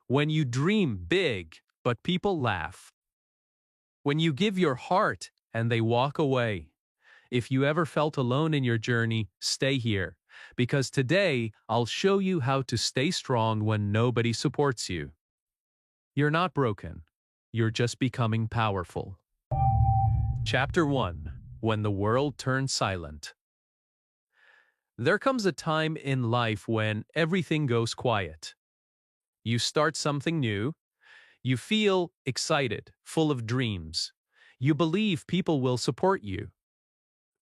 When you dream big, but people laugh. When you give your heart and they walk away. If you ever felt alone in your journey, stay here, because today I'll show you how to stay strong when nobody supports you. You're not broken. You're just becoming powerful. Chapter 1. When the world turns silent. There comes a time in life when everything goes quiet. You start something new. You feel excited, full of dreams. You believe people will support you.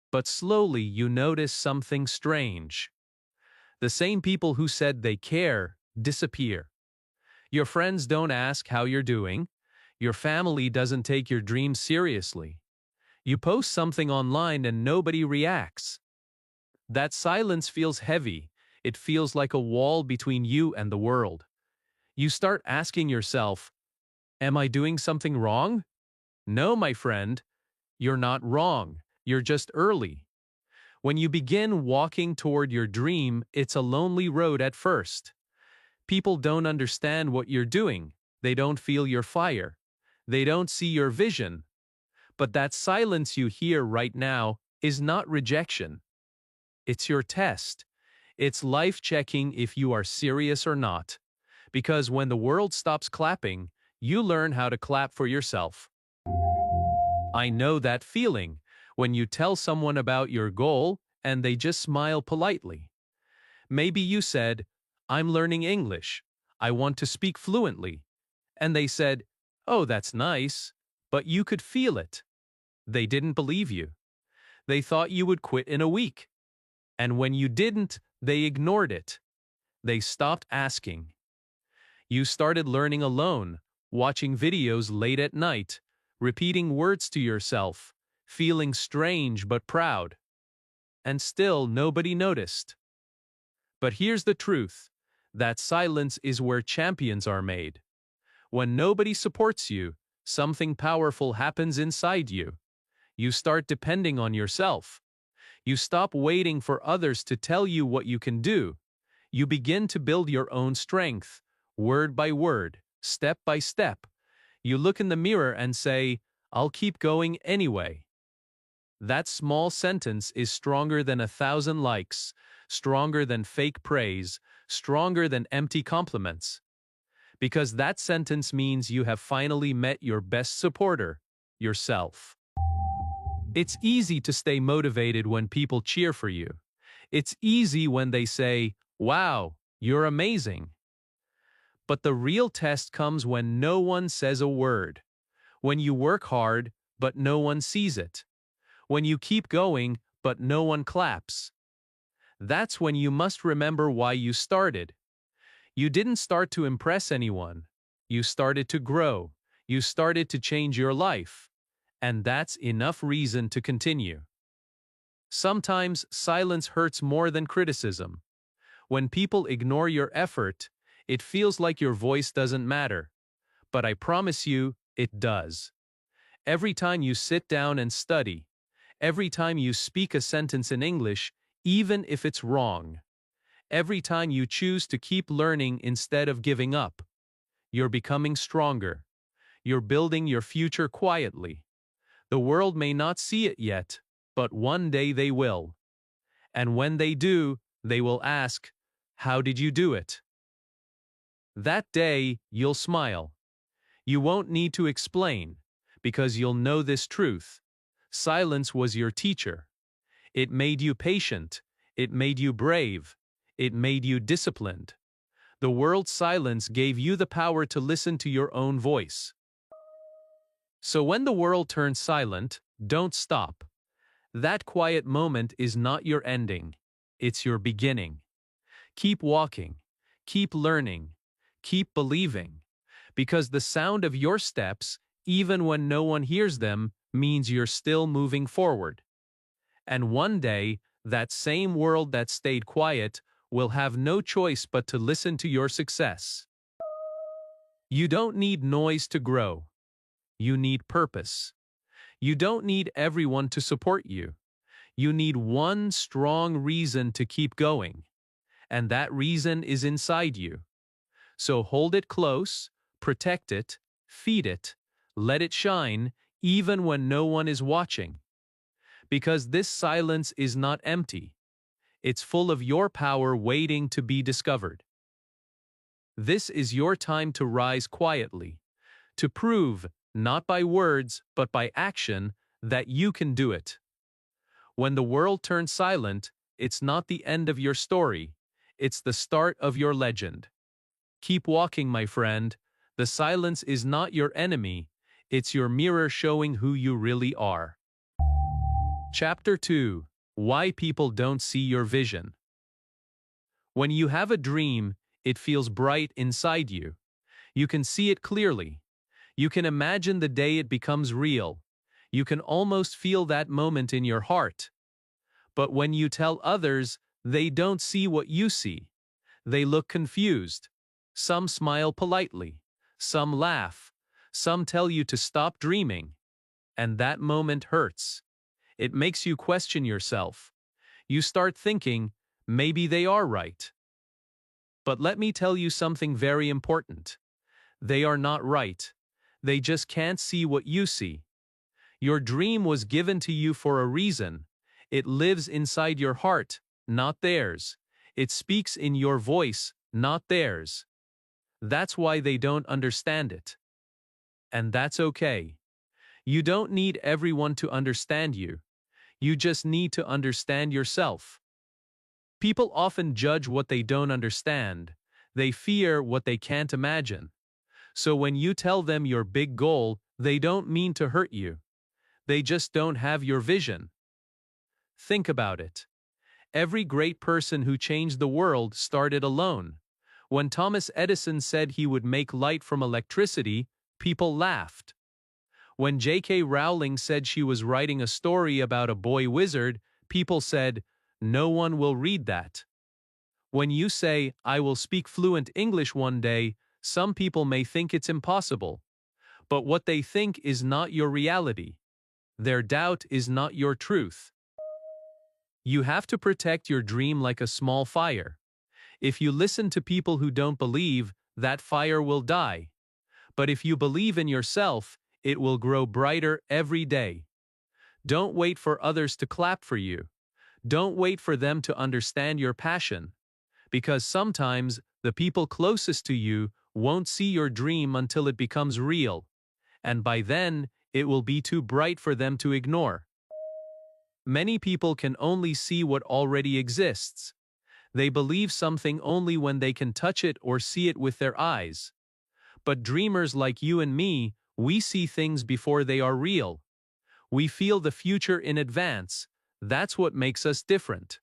But slowly you notice something strange. The same people who said they care disappear. Your friends don't ask how you're doing. Your family doesn't take your dreams seriously. You post something online and nobody reacts. That silence feels heavy. It feels like a wall between you and the world. You start asking yourself, am I doing something wrong? No, my friend, you're not wrong. You're just early. When you begin walking toward your dream, it's a lonely road at first. People don't understand what you're doing. They don't feel your fire. They don't see your vision. But that silence you hear right now is not rejection. It's your test. It's life checking if you are serious or not. Because when the world stops clapping, you learn how to clap for yourself. I know that feeling when you tell someone about your goal and they just smile politely. Maybe you said, I'm learning English. I want to speak fluently. And they said, oh, that's nice. But you could feel it. They didn't believe you. They thought you would quit in a week. And when you didn't, they ignored it. They stopped asking. You started learning alone, watching videos late at night, repeating words to yourself, feeling strange but proud. And still nobody noticed. But here's the truth. That silence is where champions are made. When nobody supports you, something powerful happens inside you. You start depending on yourself. You stop waiting for others to tell you what you can do. You begin to build your own strength, word by word, step by step. You look in the mirror and say, I'll keep going anyway. That small sentence is stronger than 1,000 likes, stronger than fake praise, stronger than empty compliments. Because that sentence means you have finally met your best supporter, yourself. It's easy to stay motivated when people cheer for you. It's easy when they say, wow, you're amazing. But the real test comes when no one says a word. When you work hard, but no one sees it. When you keep going, but no one claps. That's when you must remember why you started. You didn't start to impress anyone. You started to grow. You started to change your life. And that's enough reason to continue. Sometimes silence hurts more than criticism. When people ignore your effort, it feels like your voice doesn't matter. But I promise you, it does. Every time you sit down and study, every time you speak a sentence in English, even if it's wrong, every time you choose to keep learning instead of giving up, you're becoming stronger. You're building your future quietly. The world may not see it yet, but one day they will. And when they do, they will ask, how did you do it? That day, you'll smile. You won't need to explain, because you'll know this truth. Silence was your teacher. It made you patient. It made you brave. It made you disciplined. The world's silence gave you the power to listen to your own voice. So when the world turns silent, don't stop. That quiet moment is not your ending. It's your beginning. Keep walking. Keep learning. Keep believing. Because the sound of your steps, even when no one hears them, means you're still moving forward. And one day, that same world that stayed quiet will have no choice but to listen to your success. You don't need noise to grow. You need purpose. You don't need everyone to support you. You need one strong reason to keep going. And that reason is inside you. So hold it close, protect it, feed it, let it shine, even when no one is watching. Because this silence is not empty. It's full of your power waiting to be discovered. This is your time to rise quietly, to prove, not by words, but by action, that you can do it. When the world turns silent, it's not the end of your story, it's the start of your legend. Keep walking, my friend. The silence is not your enemy, it's your mirror showing who you really are. Chapter 2: Why People Don't See Your Vision. When you have a dream, it feels bright inside you. You can see it clearly. You can imagine the day it becomes real. You can almost feel that moment in your heart. But when you tell others, they don't see what you see. They look confused. Some smile politely. Some laugh. Some tell you to stop dreaming. And that moment hurts. It makes you question yourself. You start thinking, maybe they are right. But let me tell you something very important. They are not right. They just can't see what you see. Your dream was given to you for a reason. It lives inside your heart, not theirs. It speaks in your voice, not theirs. That's why they don't understand it. And that's okay. You don't need everyone to understand you. You just need to understand yourself. People often judge what they don't understand. They fear what they can't imagine. So when you tell them your big goal, they don't mean to hurt you. They just don't have your vision. Think about it. Every great person who changed the world started alone. When Thomas Edison said he would make light from electricity, people laughed. When J.K. Rowling said she was writing a story about a boy wizard, people said, "No one will read that." When you say, "I will speak fluent English one day," some people may think it's impossible. But what they think is not your reality. Their doubt is not your truth. You have to protect your dream like a small fire. If you listen to people who don't believe, that fire will die. But if you believe in yourself, it will grow brighter every day. Don't wait for others to clap for you. Don't wait for them to understand your passion. Because sometimes, the people closest to you won't see your dream until it becomes real. And by then, it will be too bright for them to ignore. Many people can only see what already exists. They believe something only when they can touch it or see it with their eyes. But dreamers like you and me, we see things before they are real. We feel the future in advance. That's what makes us different.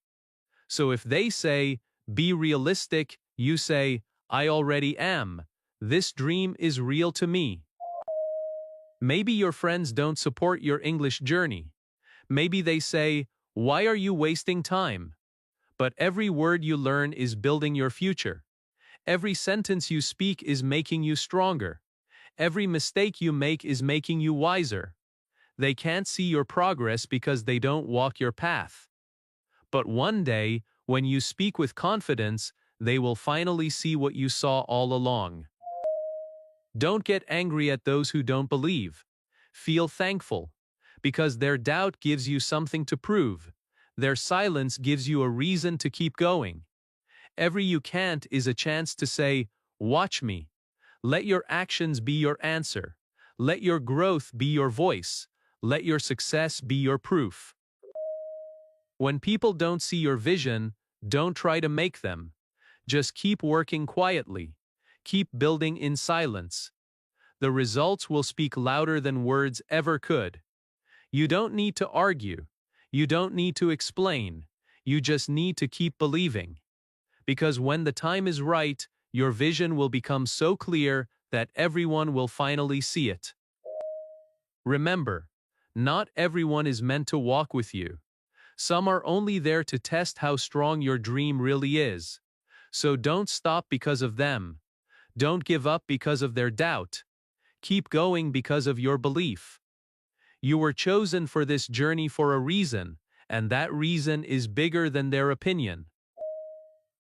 So if they say, "Be realistic," you say, "I already am. This dream is real to me." Maybe your friends don't support your English journey. Maybe they say, "Why are you wasting time?" But every word you learn is building your future. Every sentence you speak is making you stronger. Every mistake you make is making you wiser. They can't see your progress because they don't walk your path. But one day, when you speak with confidence, they will finally see what you saw all along. Don't get angry at those who don't believe. Feel thankful, because their doubt gives you something to prove. Their silence gives you a reason to keep going. Every "you can't" is a chance to say, "Watch me." Let your actions be your answer. Let your growth be your voice. Let your success be your proof. When people don't see your vision, don't try to make them. Just keep working quietly. Keep building in silence. The results will speak louder than words ever could. You don't need to argue. You don't need to explain. You just need to keep believing. Because when the time is right, your vision will become so clear that everyone will finally see it. Remember, not everyone is meant to walk with you. Some are only there to test how strong your dream really is. So don't stop because of them. Don't give up because of their doubt. Keep going because of your belief. You were chosen for this journey for a reason, and that reason is bigger than their opinion.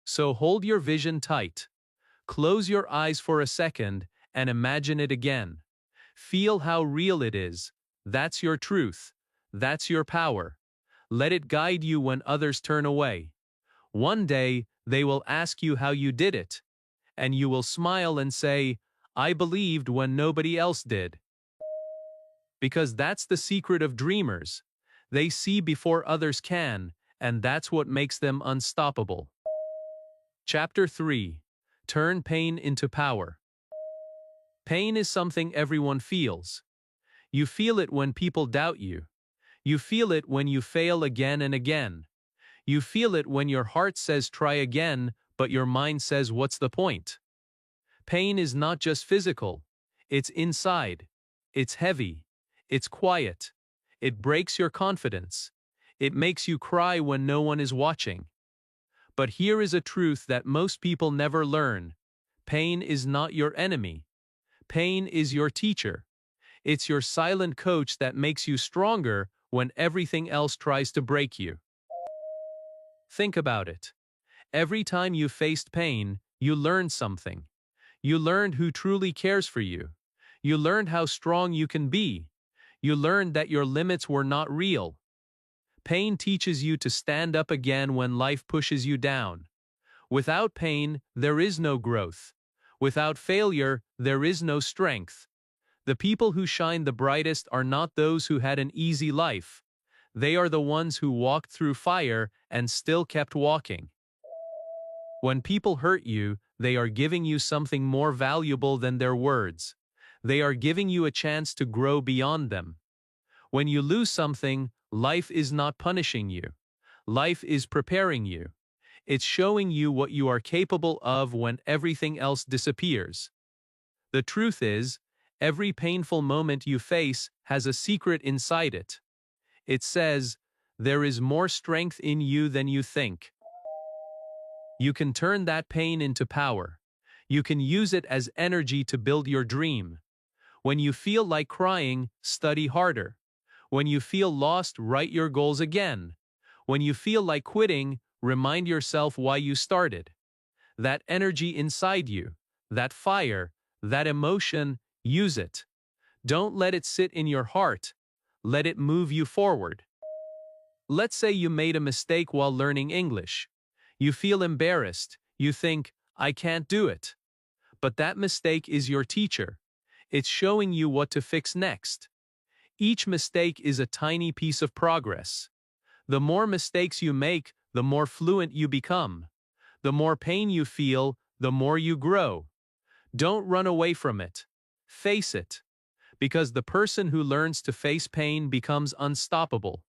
So hold your vision tight. Close your eyes for a second and imagine it again. Feel how real it is. That's your truth. That's your power. Let it guide you when others turn away. One day, they will ask you how you did it, and you will smile and say, I believed when nobody else did. Because that's the secret of dreamers. They see before others can, and that's what makes them unstoppable. Chapter 3. Turn pain into power. Pain is something everyone feels. You feel it when people doubt you. You feel it when you fail again and again. You feel it when your heart says try again, but your mind says what's the point? Pain is not just physical. It's inside. It's heavy. It's quiet. It breaks your confidence. It makes you cry when no one is watching. But here is a truth that most people never learn. Pain is not your enemy. Pain is your teacher. It's your silent coach that makes you stronger when everything else tries to break you. Think about it. Every time you faced pain, you learned something. You learned who truly cares for you. You learned how strong you can be. You learned that your limits were not real. Pain teaches you to stand up again when life pushes you down. Without pain, there is no growth. Without failure, there is no strength. The people who shine the brightest are not those who had an easy life. They are the ones who walked through fire and still kept walking. When people hurt you, they are giving you something more valuable than their words. They are giving you a chance to grow beyond them. When you lose something, life is not punishing you. Life is preparing you. It's showing you what you are capable of when everything else disappears. The truth is, every painful moment you face has a secret inside it. It says, there is more strength in you than you think. You can turn that pain into power. You can use it as energy to build your dream. When you feel like crying, study harder. When you feel lost, write your goals again. When you feel like quitting, remind yourself why you started. That energy inside you, that fire, that emotion, use it. Don't let it sit in your heart. Let it move you forward. Let's say you made a mistake while learning English. You feel embarrassed. You think, I can't do it. But that mistake is your teacher. It's showing you what to fix next. Each mistake is a tiny piece of progress. The more mistakes you make, the more fluent you become. The more pain you feel, the more you grow. Don't run away from it. Face it. Because the person who learns to face pain becomes unstoppable.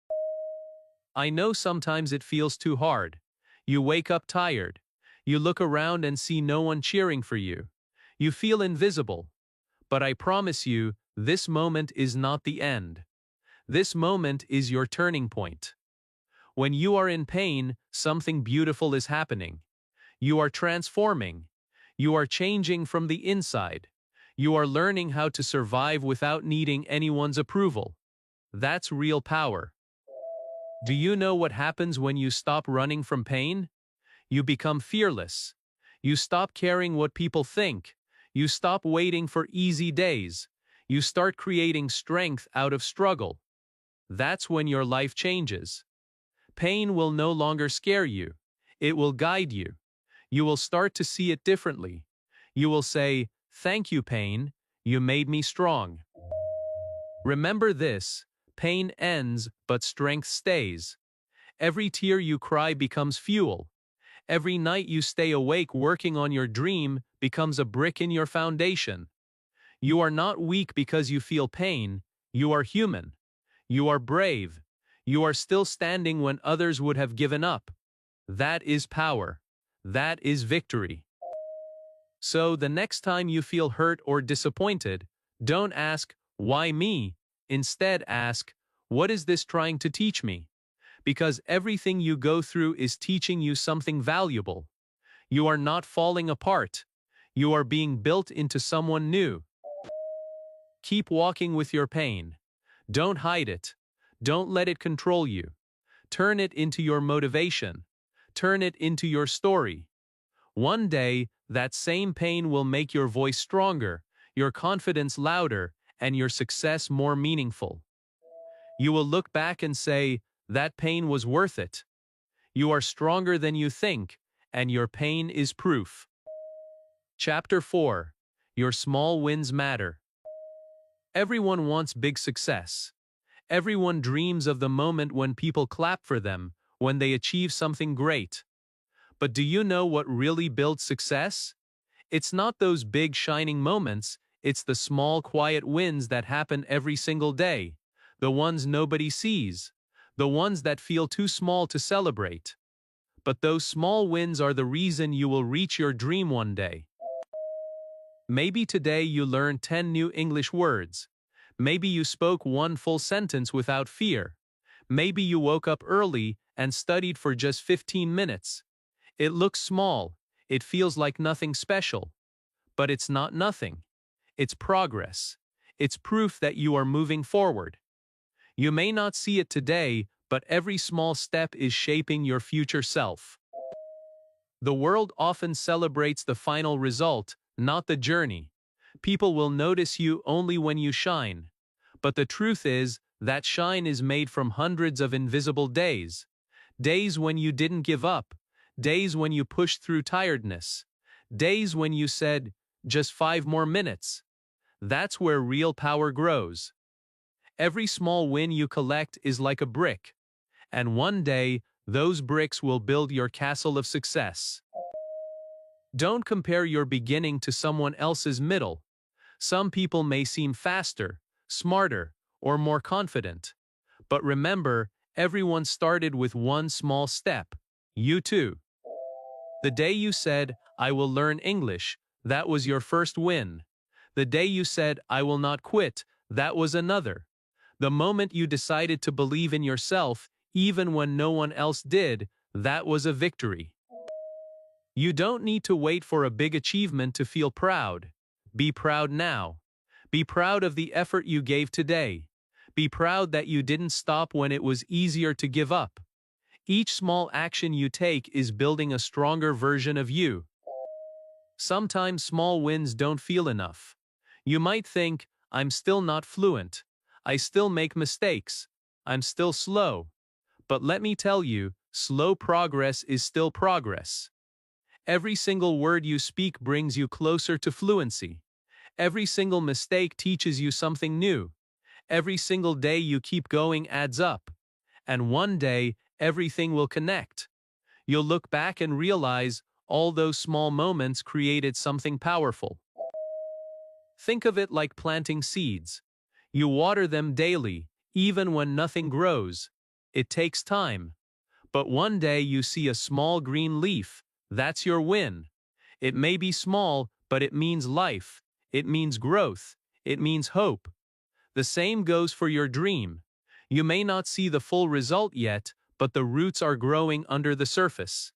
I know sometimes it feels too hard. You wake up tired. You look around and see no one cheering for you. You feel invisible. But I promise you, this moment is not the end. This moment is your turning point. When you are in pain, something beautiful is happening. You are transforming. You are changing from the inside. You are learning how to survive without needing anyone's approval. That's real power. Do you know what happens when you stop running from pain? You become fearless. You stop caring what people think. You stop waiting for easy days. You start creating strength out of struggle. That's when your life changes. Pain will no longer scare you. It will guide you. You will start to see it differently. You will say, thank you, pain. You made me strong. Remember this, pain ends, but strength stays. Every tear you cry becomes fuel. Every night you stay awake working on your dream becomes a brick in your foundation. You are not weak because you feel pain. You are human. You are brave. You are still standing when others would have given up. That is power. That is victory. So the next time you feel hurt or disappointed, don't ask, why me? Instead ask, what is this trying to teach me? Because everything you go through is teaching you something valuable. You are not falling apart. You are being built into someone new. Keep walking with your pain. Don't hide it. Don't let it control you. Turn it into your motivation. Turn it into your story. One day, that same pain will make your voice stronger, your confidence louder, and your success more meaningful. You will look back and say, that pain was worth it. You are stronger than you think, and your pain is proof. Chapter 4. Your small wins matter. Everyone wants big success. Everyone dreams of the moment when people clap for them, when they achieve something great. But do you know what really builds success? It's not those big shining moments, it's the small quiet wins that happen every single day, the ones nobody sees, the ones that feel too small to celebrate. But those small wins are the reason you will reach your dream one day. Maybe today you learned 10 new English words. Maybe you spoke one full sentence without fear. Maybe you woke up early and studied for just 15 minutes. It looks small, it feels like nothing special. But it's not nothing. It's progress. It's proof that you are moving forward. You may not see it today, but every small step is shaping your future self. The world often celebrates the final result, not the journey. People will notice you only when you shine. But the truth is, that shine is made from hundreds of invisible days. Days when you didn't give up. Days when you pushed through tiredness. Days when you said, just 5 more minutes. That's where real power grows. Every small win you collect is like a brick. And one day, those bricks will build your castle of success. Don't compare your beginning to someone else's middle. Some people may seem faster, smarter, or more confident. But remember, everyone started with one small step. You too. The day you said, I will learn English, that was your first win. The day you said, I will not quit, that was another. The moment you decided to believe in yourself, even when no one else did, that was a victory. You don't need to wait for a big achievement to feel proud. Be proud now. Be proud of the effort you gave today. Be proud that you didn't stop when it was easier to give up. Each small action you take is building a stronger version of you. Sometimes small wins don't feel enough. You might think, I'm still not fluent. I still make mistakes. I'm still slow. But let me tell you, slow progress is still progress. Every single word you speak brings you closer to fluency. Every single mistake teaches you something new. Every single day you keep going adds up. And one day, everything will connect. You'll look back and realize all those small moments created something powerful. Think of it like planting seeds. You water them daily, even when nothing grows. It takes time. But one day you see a small green leaf. That's your win. It may be small, but it means life. It means growth. It means hope. The same goes for your dream. You may not see the full result yet, but the roots are growing under the surface.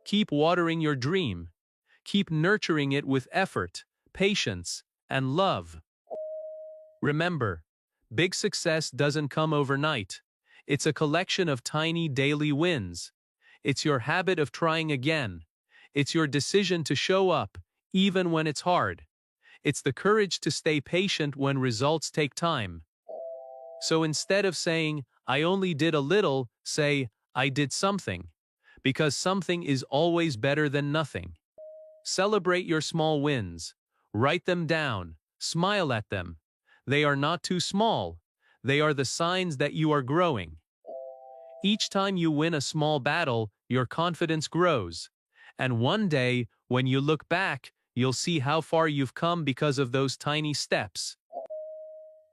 Keep watering your dream. Keep nurturing it with effort, patience, and love. Remember, big success doesn't come overnight. It's a collection of tiny daily wins. It's your habit of trying again. It's your decision to show up, even when it's hard. It's the courage to stay patient when results take time. So instead of saying, I only did a little, say, I did something. Because something is always better than nothing. Celebrate your small wins. Write them down. Smile at them. They are not too small. They are the signs that you are growing. Each time you win a small battle, your confidence grows. And one day, when you look back, you'll see how far you've come because of those tiny steps.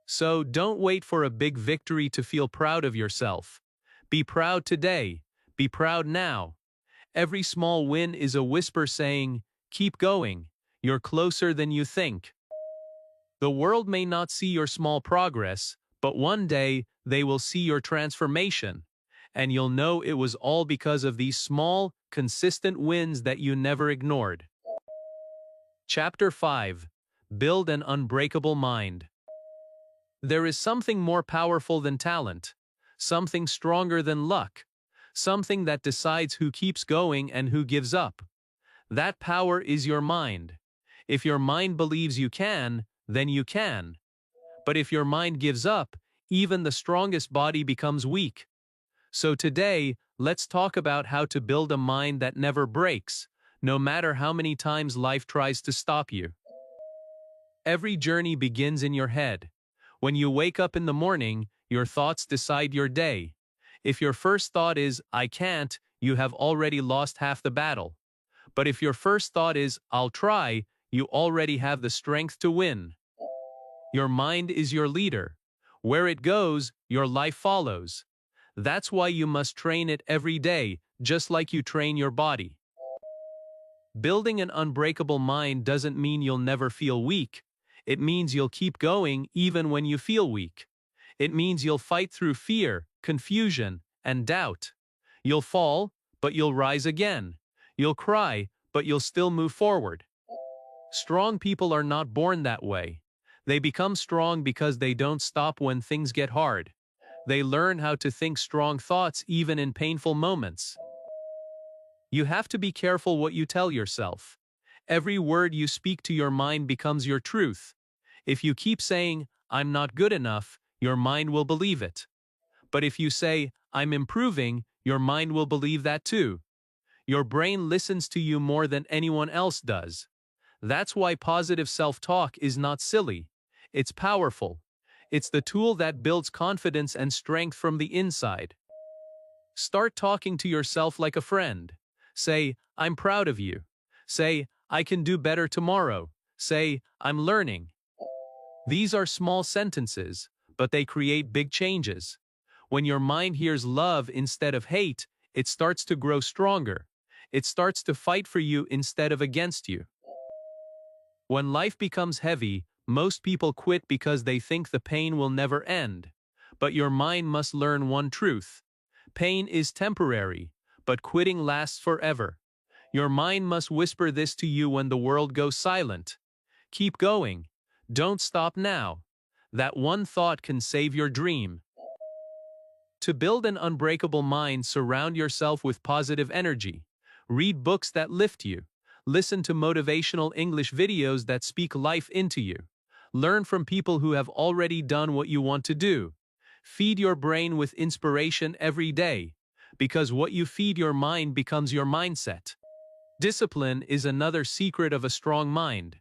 So don't wait for a big victory to feel proud of yourself. Be proud today. Be proud now. Every small win is a whisper saying, keep going. You're closer than you think. The world may not see your small progress, but one day they will see your transformation. And you'll know it was all because of these small, consistent wins that you never ignored. Chapter 5. Build an unbreakable mind. There is something more powerful than talent, something stronger than luck, something that decides who keeps going and who gives up. That power is your mind. If your mind believes you can, then you can. But if your mind gives up, even the strongest body becomes weak. So today, let's talk about how to build a mind that never breaks, no matter how many times life tries to stop you. Every journey begins in your head. When you wake up in the morning, your thoughts decide your day. If your first thought is, I can't, you have already lost half the battle. But if your first thought is, I'll try, you already have the strength to win. Your mind is your leader. Where it goes, your life follows. That's why you must train it every day, just like you train your body. Building an unbreakable mind doesn't mean you'll never feel weak. It means you'll keep going even when you feel weak. It means you'll fight through fear, confusion, and doubt. You'll fall, but you'll rise again. You'll cry, but you'll still move forward. Strong people are not born that way. They become strong because they don't stop when things get hard. They learn how to think strong thoughts even in painful moments. You have to be careful what you tell yourself. Every word you speak to your mind becomes your truth. If you keep saying, I'm not good enough, your mind will believe it. But if you say, I'm improving, your mind will believe that too. Your brain listens to you more than anyone else does. That's why positive self-talk is not silly. It's powerful. It's the tool that builds confidence and strength from the inside. Start talking to yourself like a friend. Say, I'm proud of you. Say, I can do better tomorrow. Say, I'm learning. These are small sentences, but they create big changes. When your mind hears love instead of hate, it starts to grow stronger. It starts to fight for you instead of against you. When life becomes heavy, most people quit because they think the pain will never end. But your mind must learn one truth. Pain is temporary, but quitting lasts forever. Your mind must whisper this to you when the world goes silent. Keep going. Don't stop now. That one thought can save your dream. To build an unbreakable mind, surround yourself with positive energy. Read books that lift you. Listen to motivational English videos that speak life into you. Learn from people who have already done what you want to do. Feed your brain with inspiration every day, because what you feed your mind becomes your mindset. Discipline is another secret of a strong mind.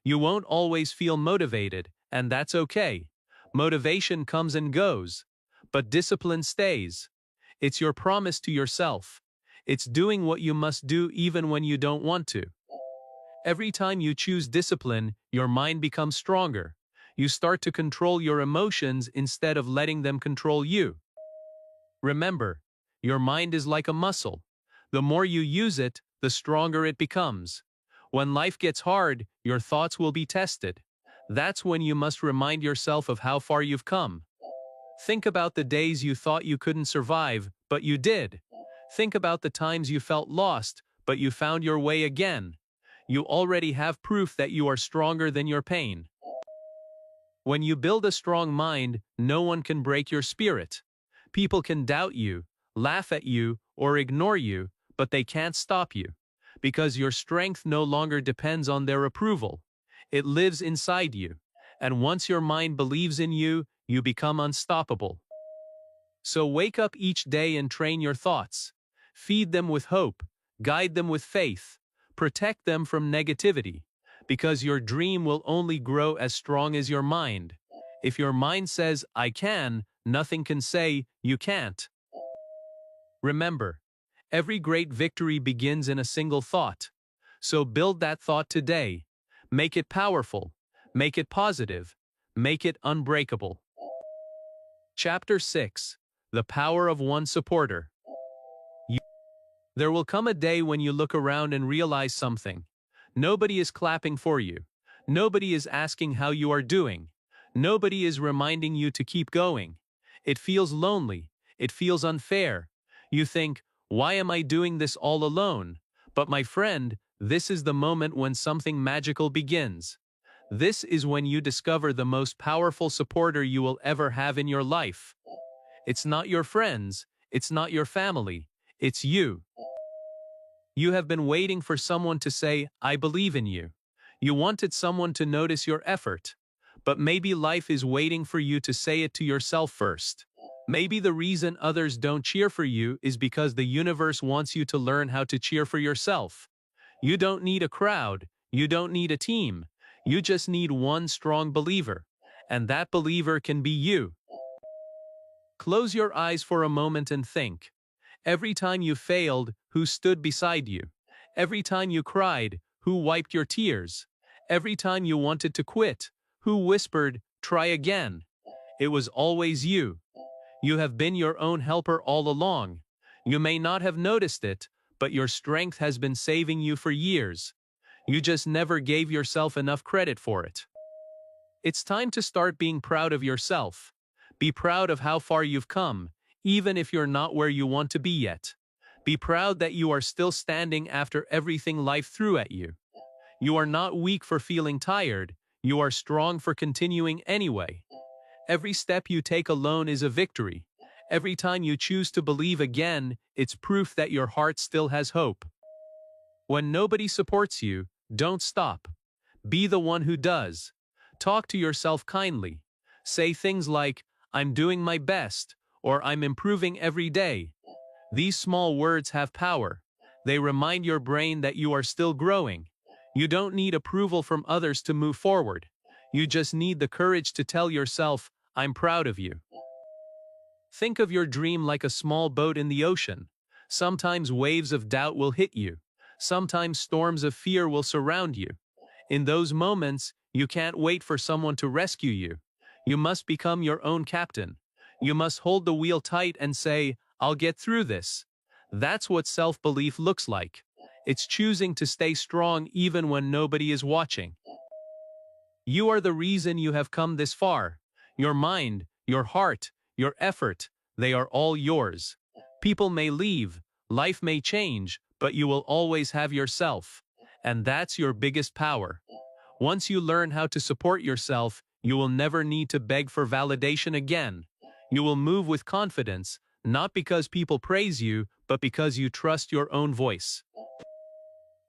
You won't always feel motivated, and that's okay. Motivation comes and goes, but discipline stays. It's your promise to yourself. It's doing what you must do even when you don't want to. Every time you choose discipline, your mind becomes stronger. You start to control your emotions instead of letting them control you. Remember, your mind is like a muscle. The more you use it, the stronger it becomes. When life gets hard, your thoughts will be tested. That's when you must remind yourself of how far you've come. Think about the days you thought you couldn't survive, but you did. Think about the times you felt lost, but you found your way again. You already have proof that you are stronger than your pain. When you build a strong mind, no one can break your spirit. People can doubt you, laugh at you, or ignore you, but they can't stop you. Because your strength no longer depends on their approval. It lives inside you. And once your mind believes in you, you become unstoppable. So wake up each day and train your thoughts. Feed them with hope. Guide them with faith. Protect them from negativity. Because your dream will only grow as strong as your mind. If your mind says, I can, nothing can say, you can't. Remember, every great victory begins in a single thought. So build that thought today. Make it powerful. Make it positive. Make it unbreakable. Chapter 6. The Power of One Supporter. There will come a day when you look around and realize something. Nobody is clapping for you. Nobody is asking how you are doing. Nobody is reminding you to keep going. It feels lonely. It feels unfair. You think, why am I doing this all alone? But my friend, this is the moment when something magical begins. This is when you discover the most powerful supporter you will ever have in your life. It's not your friends. It's not your family. It's you. You have been waiting for someone to say, I believe in you. You wanted someone to notice your effort. But maybe life is waiting for you to say it to yourself first. Maybe the reason others don't cheer for you is because the universe wants you to learn how to cheer for yourself. You don't need a crowd. You don't need a team. You just need one strong believer. And that believer can be you. Close your eyes for a moment and think. Every time you failed, who stood beside you? Every time you cried, who wiped your tears? Every time you wanted to quit, who whispered, try again? It was always you. You have been your own helper all along. You may not have noticed it, but your strength has been saving you for years. You just never gave yourself enough credit for it. It's time to start being proud of yourself. Be proud of how far you've come, even if you're not where you want to be yet. Be proud that you are still standing after everything life threw at you. You are not weak for feeling tired. You are strong for continuing anyway. Every step you take alone is a victory. Every time you choose to believe again, it's proof that your heart still has hope. When nobody supports you, don't stop. Be the one who does. Talk to yourself kindly. Say things like, I'm doing my best, or I'm improving every day. These small words have power. They remind your brain that you are still growing. You don't need approval from others to move forward. You just need the courage to tell yourself, I'm proud of you. Think of your dream like a small boat in the ocean. Sometimes waves of doubt will hit you. Sometimes storms of fear will surround you. In those moments, you can't wait for someone to rescue you. You must become your own captain. You must hold the wheel tight and say, I'll get through this. That's what self-belief looks like. It's choosing to stay strong even when nobody is watching. You are the reason you have come this far. Your mind, your heart, your effort, they are all yours. People may leave, life may change, but you will always have yourself. And that's your biggest power. Once you learn how to support yourself, you will never need to beg for validation again. You will move with confidence, not because people praise you, but because you trust your own voice.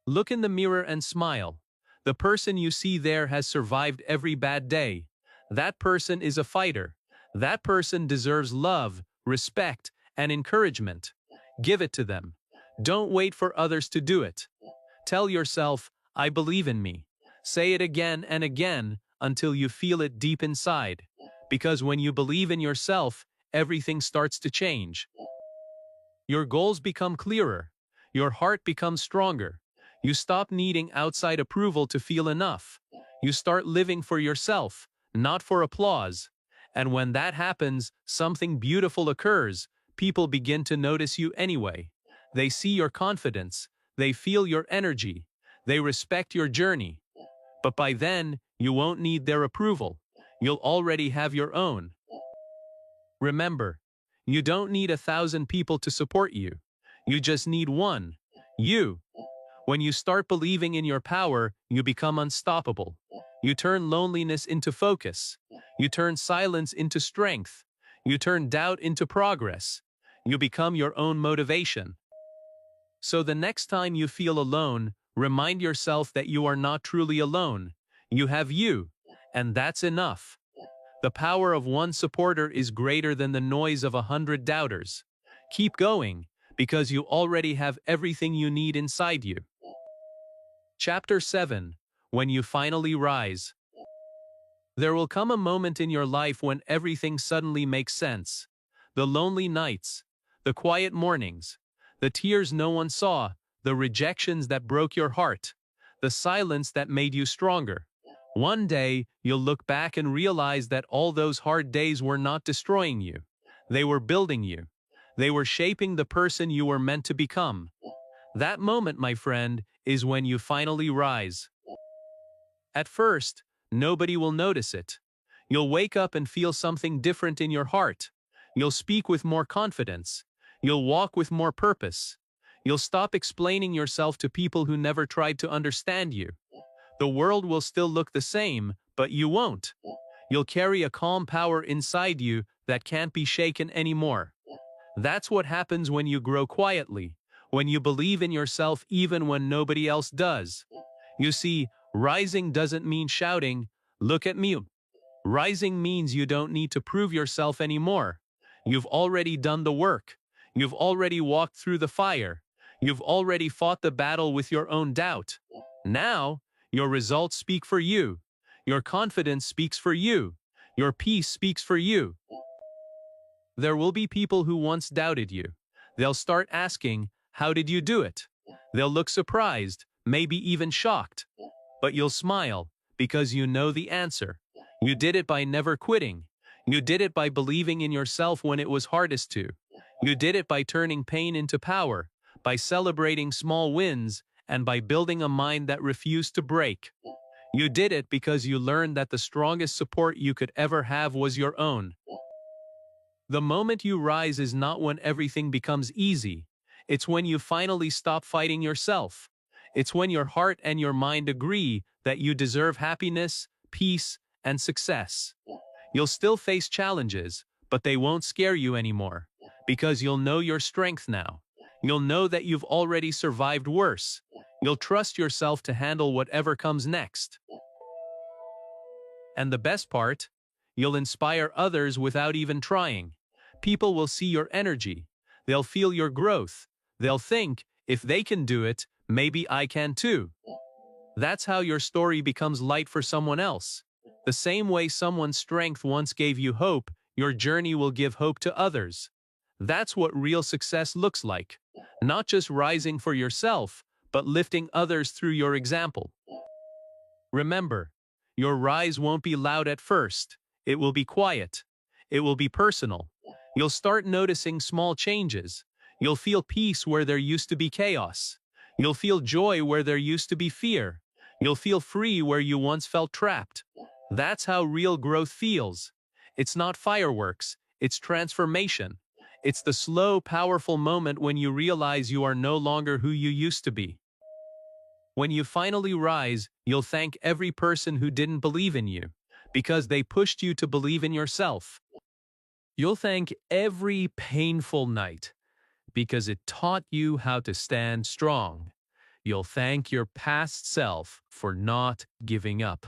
Look in the mirror and smile. The person you see there has survived every bad day. That person is a fighter. That person deserves love, respect, and encouragement. Give it to them. Don't wait for others to do it. Tell yourself, I believe in me. Say it again and again until you feel it deep inside. Because when you believe in yourself, everything starts to change. Your goals become clearer. Your heart becomes stronger. You stop needing outside approval to feel enough. You start living for yourself, not for applause. And when that happens, something beautiful occurs. People begin to notice you anyway. They see your confidence. They feel your energy. They respect your journey. But by then, you won't need their approval. You'll already have your own. Remember, you don't need 1,000 people to support you. You just need one. You. When you start believing in your power, you become unstoppable. You turn loneliness into focus. You turn silence into strength. You turn doubt into progress. You become your own motivation. So the next time you feel alone, remind yourself that you are not truly alone. You have you, and that's enough. The power of one supporter is greater than the noise of 100 doubters. Keep going, because you already have everything you need inside you. Chapter 7. When you finally rise. There will come a moment in your life when everything suddenly makes sense. The lonely nights, the quiet mornings, the tears no one saw, the rejections that broke your heart, the silence that made you stronger. One day, you'll look back and realize that all those hard days were not destroying you. They were building you. They were shaping the person you were meant to become. That moment, my friend, is when you finally rise. At first, nobody will notice it. You'll wake up and feel something different in your heart. You'll speak with more confidence. You'll walk with more purpose. You'll stop explaining yourself to people who never tried to understand you. The world will still look the same, but you won't. You'll carry a calm power inside you that can't be shaken anymore. That's what happens when you grow quietly, when you believe in yourself even when nobody else does. You see, rising doesn't mean shouting, "Look at me." Rising means you don't need to prove yourself anymore. You've already done the work. You've already walked through the fire. You've already fought the battle with your own doubt. Now, your results speak for you. Your confidence speaks for you. Your peace speaks for you. There will be people who once doubted you. They'll start asking, "How did you do it?" They'll look surprised, maybe even shocked. But you'll smile because you know the answer. You did it by never quitting. You did it by believing in yourself when it was hardest to. You did it by turning pain into power, by celebrating small wins, and by building a mind that refused to break. You did it because you learned that the strongest support you could ever have was your own. The moment you rise is not when everything becomes easy. It's when you finally stop fighting yourself. It's when your heart and your mind agree that you deserve happiness, peace, and success. You'll still face challenges, but they won't scare you anymore, because you'll know your strength now. You'll know that you've already survived worse. You'll trust yourself to handle whatever comes next. And the best part, you'll inspire others without even trying. People will see your energy. They'll feel your growth. They'll think, if they can do it, maybe I can too. That's how your story becomes light for someone else. The same way someone's strength once gave you hope, your journey will give hope to others. That's what real success looks like. Not just rising for yourself, but lifting others through your example. Remember, your rise won't be loud at first. It will be quiet. It will be personal. You'll start noticing small changes. You'll feel peace where there used to be chaos. You'll feel joy where there used to be fear. You'll feel free where you once felt trapped. That's how real growth feels. It's not fireworks. It's transformation. It's the slow, powerful moment when you realize you are no longer who you used to be. When you finally rise, you'll thank every person who didn't believe in you, because they pushed you to believe in yourself. You'll thank every painful night, because it taught you how to stand strong. You'll thank your past self for not giving up.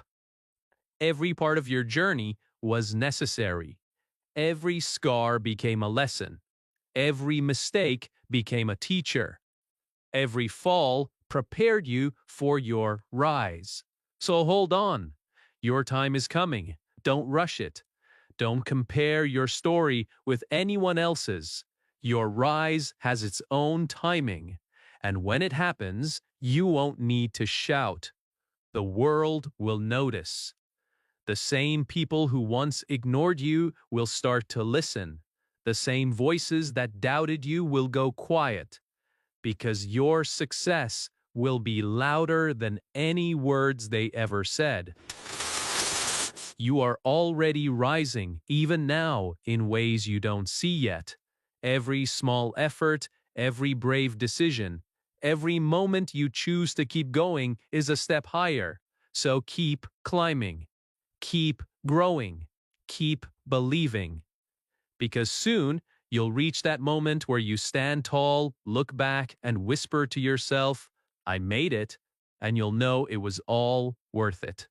Every part of your journey was necessary. Every scar became a lesson. Every mistake became a teacher. Every fall prepared you for your rise. So hold on. Your time is coming. Don't rush it. Don't compare your story with anyone else's. Your rise has its own timing. And when it happens, you won't need to shout. The world will notice. The same people who once ignored you will start to listen. The same voices that doubted you will go quiet. Because your success will be louder than any words they ever said. You are already rising, even now, in ways you don't see yet. Every small effort, every brave decision, every moment you choose to keep going is a step higher. So keep climbing, keep growing, keep believing. Because soon, you'll reach that moment where you stand tall, look back, and whisper to yourself, "I made it," and you'll know it was all worth it.